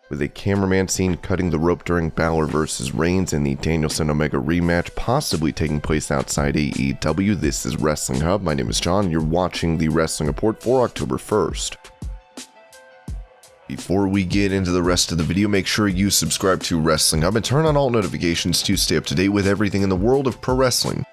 With a cameraman seen cutting the rope during Balor vs. Reigns and the Danielson Omega rematch possibly taking place outside AEW, this is Wrestling Hub. My name is John, you're watching the Wrestling Report for October 1st. Before we get into the rest of the video, make sure you subscribe to Wrestling Hub and turn on all notifications to stay up to date with everything in the world of pro wrestling.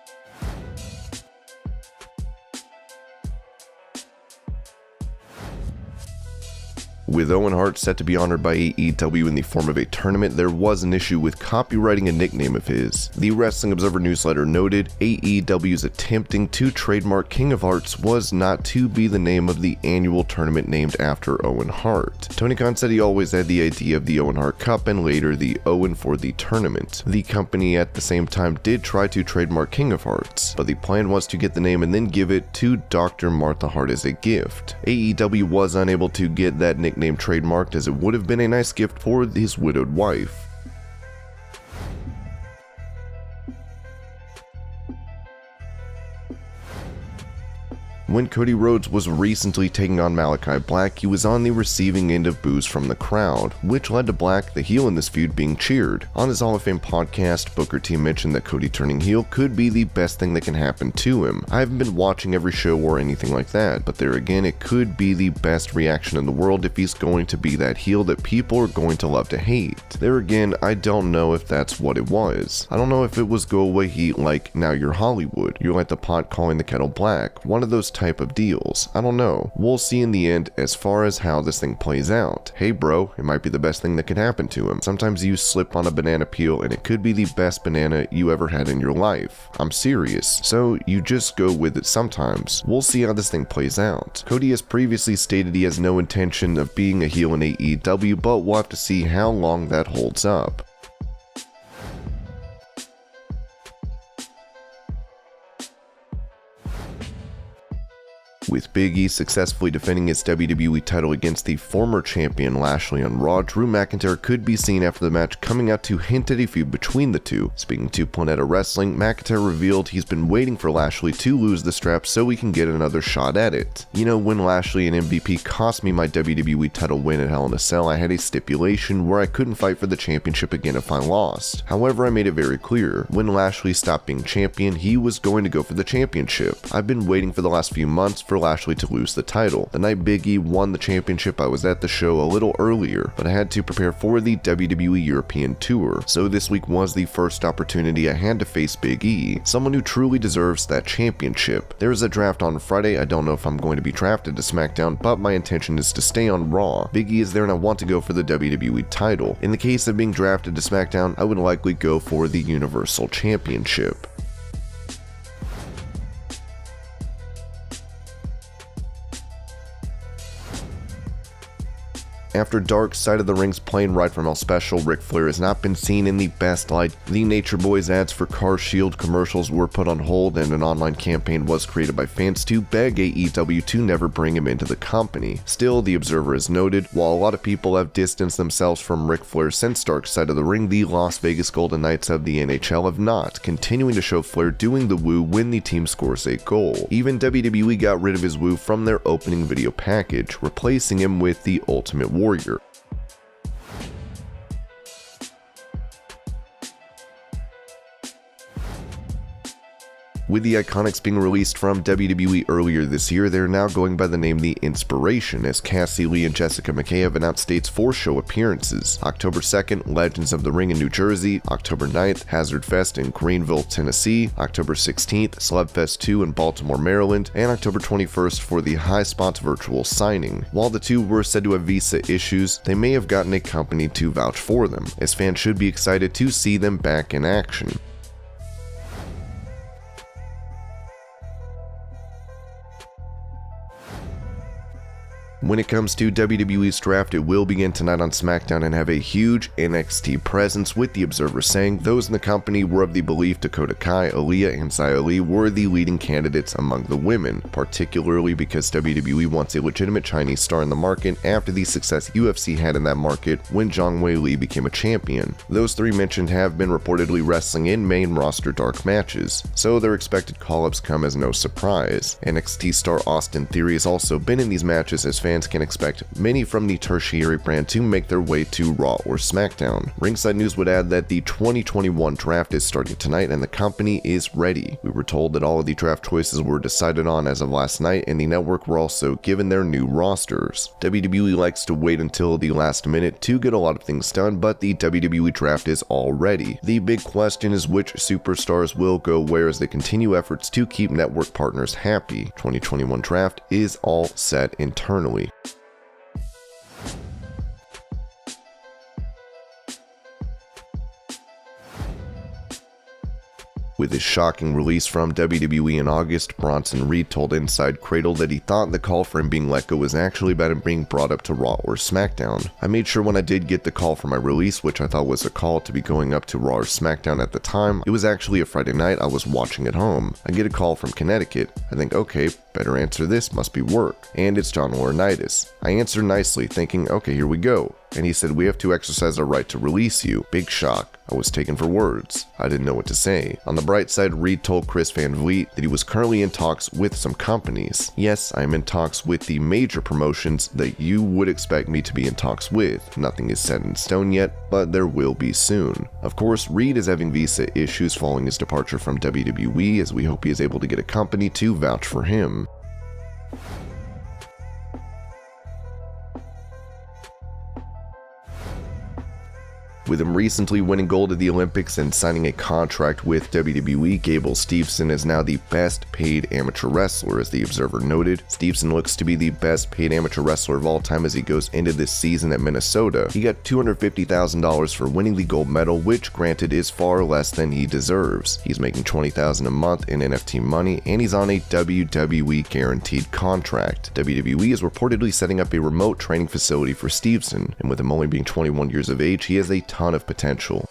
With Owen Hart set to be honored by AEW in the form of a tournament, there was an issue with copywriting a nickname of his. The Wrestling Observer newsletter noted AEW's attempting to trademark King of Hearts was not to be the name of the annual tournament named after Owen Hart. Tony Khan said he always had the idea of the Owen Hart Cup and later the Owen for the tournament. The company at the same time did try to trademark King of Hearts, but the plan was to get the name and then give it to Dr. Martha Hart as a gift. AEW was unable to get that nickname trademarked as it would have been a nice gift for his widowed wife. When Cody Rhodes was recently taking on Malachi Black, he was on the receiving end of boos from the crowd, which led to Black, the heel in this feud, being cheered. On his Hall of Fame podcast, Booker T mentioned that Cody turning heel could be the best thing that can happen to him. I haven't been watching every show or anything like that, but there again, it could be the best reaction in the world if he's going to be that heel that people are going to love to hate. There again, I don't know if that's what it was. I don't know if it was go away heat like now you're Hollywood, you're like the pot calling the kettle black, one of those type of deals. I don't know. We'll see in the end as far as how this thing plays out. Hey bro, it might be the best thing that could happen to him. Sometimes you slip on a banana peel and it could be the best banana you ever had in your life. I'm serious. So you just go with it sometimes. We'll see how this thing plays out. Cody has previously stated he has no intention of being a heel in AEW, but we'll have to see how long that holds up. With Big E successfully defending his WWE title against the former champion Lashley on Raw, Drew McIntyre could be seen after the match coming out to hint at a feud between the two. Speaking to Planeta Wrestling, McIntyre revealed he's been waiting for Lashley to lose the strap so he can get another shot at it. You know, when Lashley and MVP cost me my WWE title win at Hell in a Cell, I had a stipulation where I couldn't fight for the championship again if I lost. However, I made it very clear, when Lashley stopped being champion, he was going to go for the championship. I've been waiting for the last few months for Lashley to lose the title. The night Big E won the championship, I was at the show a little earlier, but I had to prepare for the WWE European Tour, so this week was the first opportunity I had to face Big E, someone who truly deserves that championship. There is a draft on Friday. I don't know if I'm going to be drafted to SmackDown, but my intention is to stay on Raw. Big E is there and I want to go for the WWE title. In the case of being drafted to SmackDown, I would likely go for the Universal Championship. After Dark Side of the Ring's Plane Ride from Hell special, Ric Flair has not been seen in the best light. The Nature Boys ads for Car Shield commercials were put on hold and an online campaign was created by fans to beg AEW to never bring him into the company. Still, the Observer has noted, while a lot of people have distanced themselves from Ric Flair since Dark Side of the Ring, the Las Vegas Golden Knights of the NHL have not, continuing to show Flair doing the woo when the team scores a goal. Even WWE got rid of his woo from their opening video package, replacing him with the Ultimate Warrior. With the IIconics being released from WWE earlier this year, they're now going by the name The Inspiration, as Cassie Lee and Jessica McKay have announced dates for show appearances. October 2nd, Legends of the Ring in New Jersey, October 9th, Hazard Fest in Greenville, Tennessee, October 16th, Slubfest 2 in Baltimore, Maryland, and October 21st for the High Spots virtual signing. While the two were said to have visa issues, they may have gotten a company to vouch for them, as fans should be excited to see them back in action. When it comes to WWE's draft, it will begin tonight on SmackDown and have a huge NXT presence, with the Observer saying those in the company were of the belief Dakota Kai, Aaliyah, and Xia Li were the leading candidates among the women, particularly because WWE wants a legitimate Chinese star in the market after the success UFC had in that market when Zhang Wei Li became a champion. Those three mentioned have been reportedly wrestling in main roster dark matches, so their expected call-ups come as no surprise. NXT star Austin Theory has also been in these matches, as fans fans can expect many from the tertiary brand to make their way to Raw or SmackDown. Ringside News would add that the 2021 draft is starting tonight and the company is ready. We were told that all of the draft choices were decided on as of last night, and the network were also given their new rosters. WWE likes to wait until the last minute to get a lot of things done, but the WWE Draft is all ready. The big question is which superstars will go where as they continue efforts to keep network partners happy. 2021 Draft is all set internally. With his shocking release from WWE in August, Bronson Reed told Inside Cradle that he thought the call for him being let go was actually about him being brought up to Raw or SmackDown. I made sure when I did get the call for my release, which I thought was a call to be going up to Raw or SmackDown at the time, it was actually a Friday night I was watching at home. I get a call from Connecticut. I think, okay, better answer this, must be work. And it's John Laurinaitis. I answered nicely, thinking, okay, here we go. And he said, we have to exercise our right to release you. Big shock. I was taken for words. I didn't know what to say. On the bright side, Reed told Chris Van Vliet that he was currently in talks with some companies. Yes, I am in talks with the major promotions that you would expect me to be in talks with. Nothing is set in stone yet, but there will be soon. Of course, Reed is having visa issues following his departure from WWE, as we hope he is able to get a company to vouch for him. With him recently winning gold at the Olympics and signing a contract with WWE, Gable Steveson is now the best paid amateur wrestler, as the Observer noted. Steveson looks to be the best paid amateur wrestler of all time as he goes into this season at Minnesota. He got $250,000 for winning the gold medal, which granted is far less than he deserves. He's making $20,000 a month in NFT money, and he's on a WWE guaranteed contract. WWE is reportedly setting up a remote training facility for Steveson, and with him only being 21 years of age, he has a ton of potential.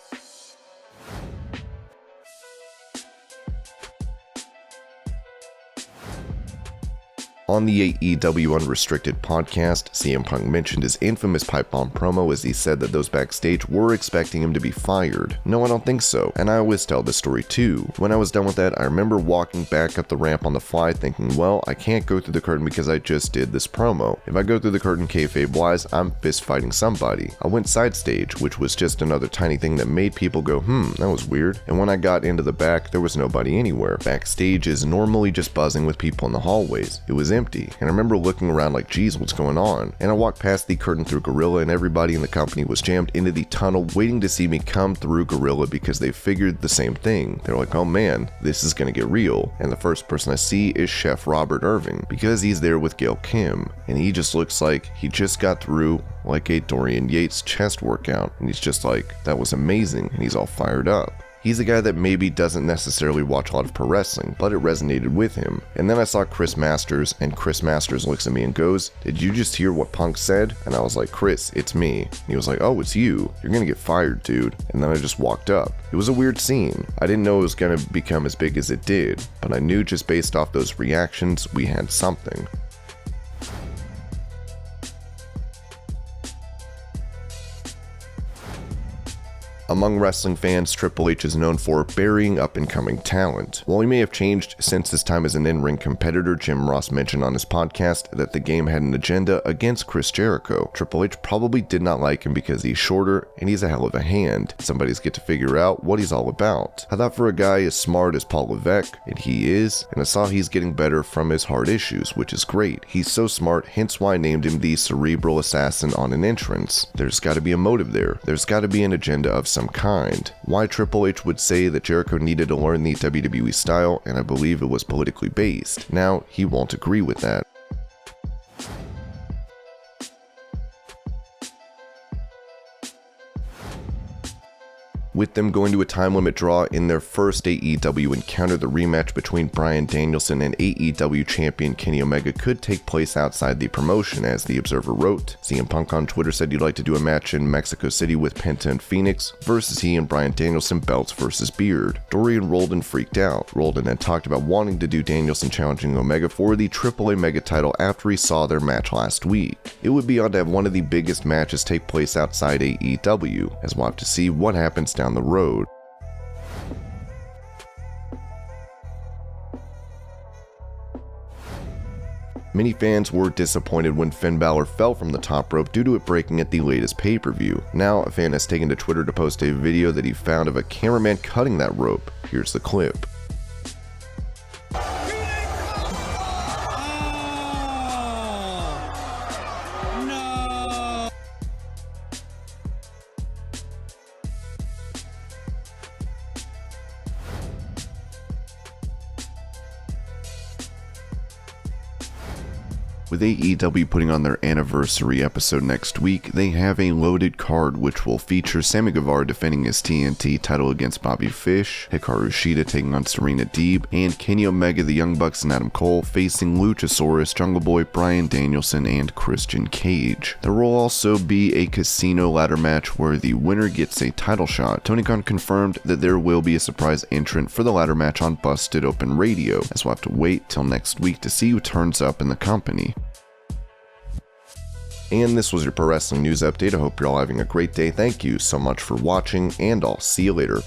On the AEW Unrestricted podcast, CM Punk mentioned his infamous pipe bomb promo as he said that those backstage were expecting him to be fired. No, I don't think so, and I always tell this story too. When I was done with that, I remember walking back up the ramp on the fly thinking, well, I can't go through the curtain because I just did this promo. If I go through the curtain kayfabe-wise, I'm fist fighting somebody. I went side stage, which was just another tiny thing that made people go, that was weird. And when I got into the back, there was nobody anywhere. Backstage is normally just buzzing with people in the hallways. It was empty, and I remember looking around like, geez, what's going on? And I walked past the curtain through Gorilla, and everybody in the company was jammed into the tunnel waiting to see me come through Gorilla because they figured the same thing. They're like, oh man, this is gonna get real. And the first person I see is Chef Robert Irving, because he's there with Gail Kim, and he just looks like he just got through like a Dorian Yates chest workout, and he's just like, that was amazing, and he's all fired up. He's a guy that maybe doesn't necessarily watch a lot of pro wrestling, but it resonated with him. And then I saw Chris Masters, and Chris Masters looks at me and goes, did you just hear what Punk said? And I was like, Chris, it's me. And he was like, oh, it's you. You're gonna get fired, dude. And then I just walked up. It was a weird scene. I didn't know it was gonna become as big as it did, but I knew just based off those reactions, we had something. Among wrestling fans, Triple H is known for burying up-and-coming talent. While he may have changed since his time as an in-ring competitor, Jim Ross mentioned on his podcast that the game had an agenda against Chris Jericho. Triple H probably did not like him because he's shorter and he's a hell of a hand. Somebody's get to figure out what he's all about. I thought for a guy as smart as Paul Levesque, and he is, and I saw he's getting better from his heart issues, which is great. He's so smart, hence why I named him the cerebral assassin on an entrance. There's got to be a motive there. There's got to be an agenda of some kind. Why Triple H would say that Jericho needed to learn the WWE style, and I believe it was politically based. Now, he won't agree with that. With them going to a time limit draw in their first AEW encounter, the rematch between Bryan Danielson and AEW champion Kenny Omega could take place outside the promotion, as the Observer wrote. CM Punk on Twitter said he'd like to do a match in Mexico City with Penta and Phoenix versus he and Bryan Danielson, belts versus beard. Dorian Roldan freaked out. Roldan had talked about wanting to do Danielson challenging Omega for the AAA Mega title after he saw their match last week. It would be odd to have one of the biggest matches take place outside AEW, as we'll have to see what happens down the road. Many fans were disappointed when Finn Balor fell from the top rope due to it breaking at the latest pay-per-view. Now, a fan has taken to Twitter to post a video that he found of a cameraman cutting that rope. Here's the clip. With AEW putting on their anniversary episode next week, they have a loaded card which will feature Sammy Guevara defending his TNT title against Bobby Fish, Hikaru Shida taking on Serena Deeb, and Kenny Omega, the Young Bucks, and Adam Cole facing Luchasaurus, Jungle Boy, Bryan Danielson, and Christian Cage. There will also be a casino ladder match where the winner gets a title shot. Tony Khan confirmed that there will be a surprise entrant for the ladder match on Busted Open Radio, as we'll have to wait till next week to see who turns up in the company. And this was your Pro Wrestling News Update. I hope you're all having a great day. Thank you so much for watching, and I'll see you later.